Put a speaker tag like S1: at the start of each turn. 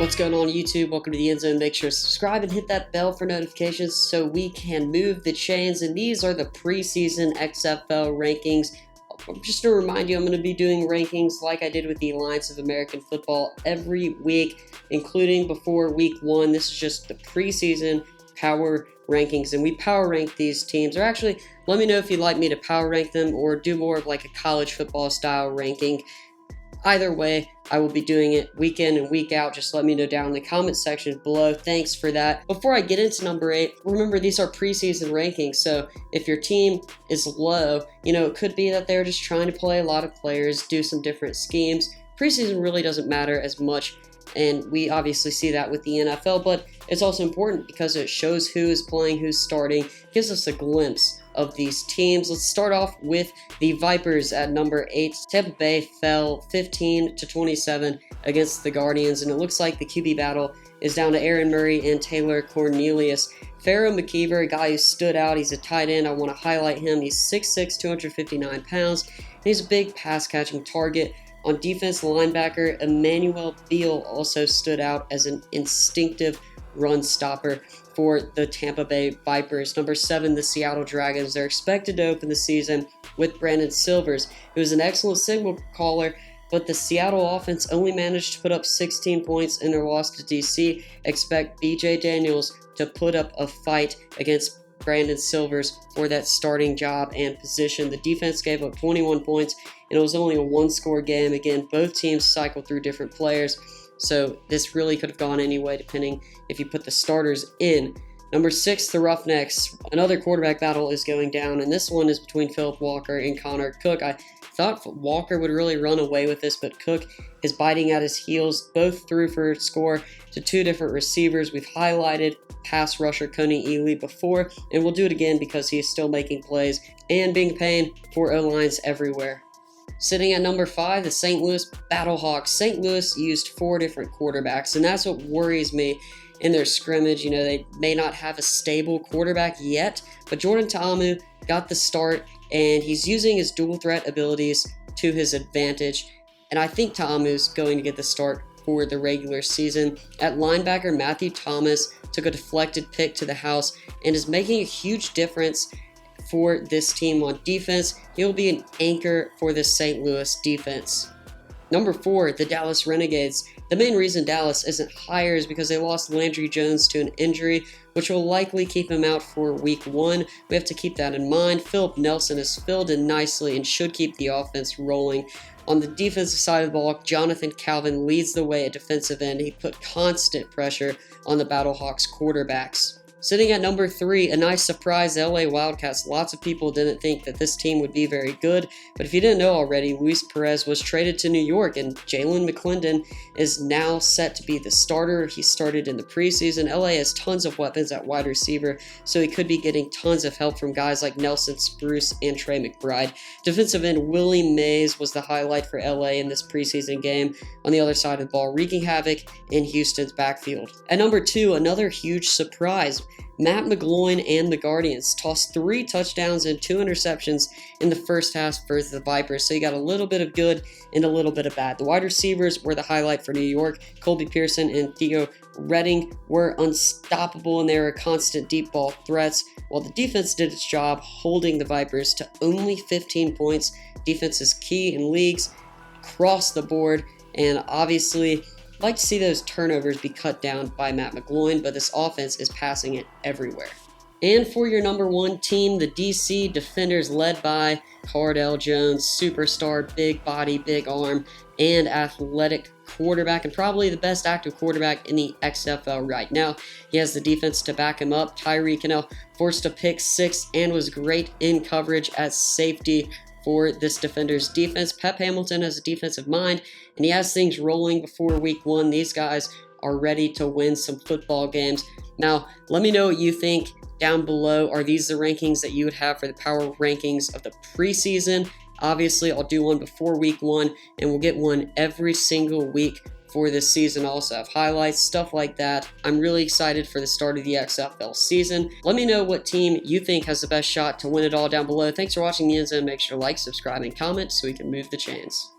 S1: What's going on YouTube? Welcome to the EndZone. Make sure to subscribe and hit that bell for notifications so we can move the chains. And these are the preseason XFL rankings. Just to remind you, I'm going to be doing rankings like I did with the Alliance of American Football every week, including before week 1. This is just the preseason power rankings, and we power rank these teams. Or actually, let me know if you'd like me to power rank them or do more of like a college football style ranking. Either way, I will be doing it week in and week out. Just let me know down in the comment section below. Thanks for that. Before I get into number 8, remember these are preseason rankings. So if your team is low, it could be that they're just trying to play a lot of players, do some different schemes. Preseason really doesn't matter as much, and we obviously see that with the NFL, but it's also important because it shows who is playing, who's starting, gives us a glimpse of these teams. Let's start off with the Vipers at number 8. Tampa Bay fell 15-27 against the Guardians, and it looks like the QB battle is down to Aaron Murray and Taylor Cornelius. Pharaoh McKeever, a guy who stood out. He's a tight end. I want to highlight him. He's 6'6", 259 pounds, and he's a big pass-catching target. On defense, linebacker Emmanuel Beal also stood out as an instinctive run stopper for the Tampa Bay Vipers. Number 7, the Seattle Dragons. They're expected to open the season with Brandon Silvers, who is an excellent signal caller, but the Seattle offense only managed to put up 16 points in their loss to DC. Expect BJ Daniels to put up a fight against Brandon Silvers for that starting job and position. The defense gave up 21 points, and it was only a one-score game. Again, both teams cycled through different players, so this really could have gone any way depending if you put the starters in. Number 6, the Roughnecks. Another quarterback battle is going down, and this one is between Philip Walker and Connor Cook. I thought Walker would really run away with this, but Cook is biting at his heels. Both threw for a score to 2 different receivers. We've highlighted pass rusher Coney Ely before, and we'll do it again because he is still making plays and being a pain for O-lines everywhere. Sitting at number 5, the St. Louis Battlehawks. St. Louis used 4 different quarterbacks, and that's what worries me in their scrimmage. They may not have a stable quarterback yet, but Jordan Ta'amu got the start, and he's using his dual threat abilities to his advantage, and I think Ta'amu's going to get the start for the regular season. At linebacker, Matthew Thomas took a deflected pick to the house and is making a huge difference for this team on defense. He'll be an anchor for the St. Louis defense. Number 4, the Dallas Renegades. The main reason Dallas isn't higher is because they lost Landry Jones to an injury, which will likely keep him out for week 1. We have to keep that in mind. Philip Nelson has filled in nicely and should keep the offense rolling. On the defensive side of the ball, Jonathan Calvin leads the way at defensive end. He put constant pressure on the Battlehawks quarterbacks. Sitting at number 3, a nice surprise, LA Wildcats. Lots of people didn't think that this team would be very good, but if you didn't know already, Luis Perez was traded to New York, and Jalen McClendon is now set to be the starter. He started in the preseason. LA has tons of weapons at wide receiver, so he could be getting tons of help from guys like Nelson Spruce and Trey McBride. Defensive end Willie Mays was the highlight for LA in this preseason game on the other side of the ball, wreaking havoc in Houston's backfield. At number 2, another huge surprise. Matt McGloin and the Guardians tossed 3 touchdowns and 2 interceptions in the first half versus the Vipers, so you got a little bit of good and a little bit of bad. The wide receivers were the highlight for New York. Colby Pearson and Theo Redding were unstoppable, and they were constant deep ball threats, while the defense did its job holding the Vipers to only 15 points. Defense is key in leagues across the board, and obviously I'd like to see those turnovers be cut down by Matt McGloin, but this offense is passing it everywhere. And for your number 1 team, the DC Defenders, led by Cardell Jones, superstar, big body, big arm, and athletic quarterback, and probably the best active quarterback in the XFL right now. He has the defense to back him up. Tyreek Hill forced a pick 6 and was great in coverage at safety for this Defenders defense. Pep Hamilton has a defensive mind, and he has things rolling before week 1. These guys are ready to win some football games. Now, let me know what you think down below. Are these the rankings that you would have for the power rankings of the preseason? Obviously, I'll do one before week 1, and we'll get one every single week for this season. Also have highlights, stuff like that. I'm really excited for the start of the XFL season. Let me know what team you think has the best shot to win it all down below. Thanks for watching the EndZone. Make sure to like, subscribe, and comment so we can move the chains.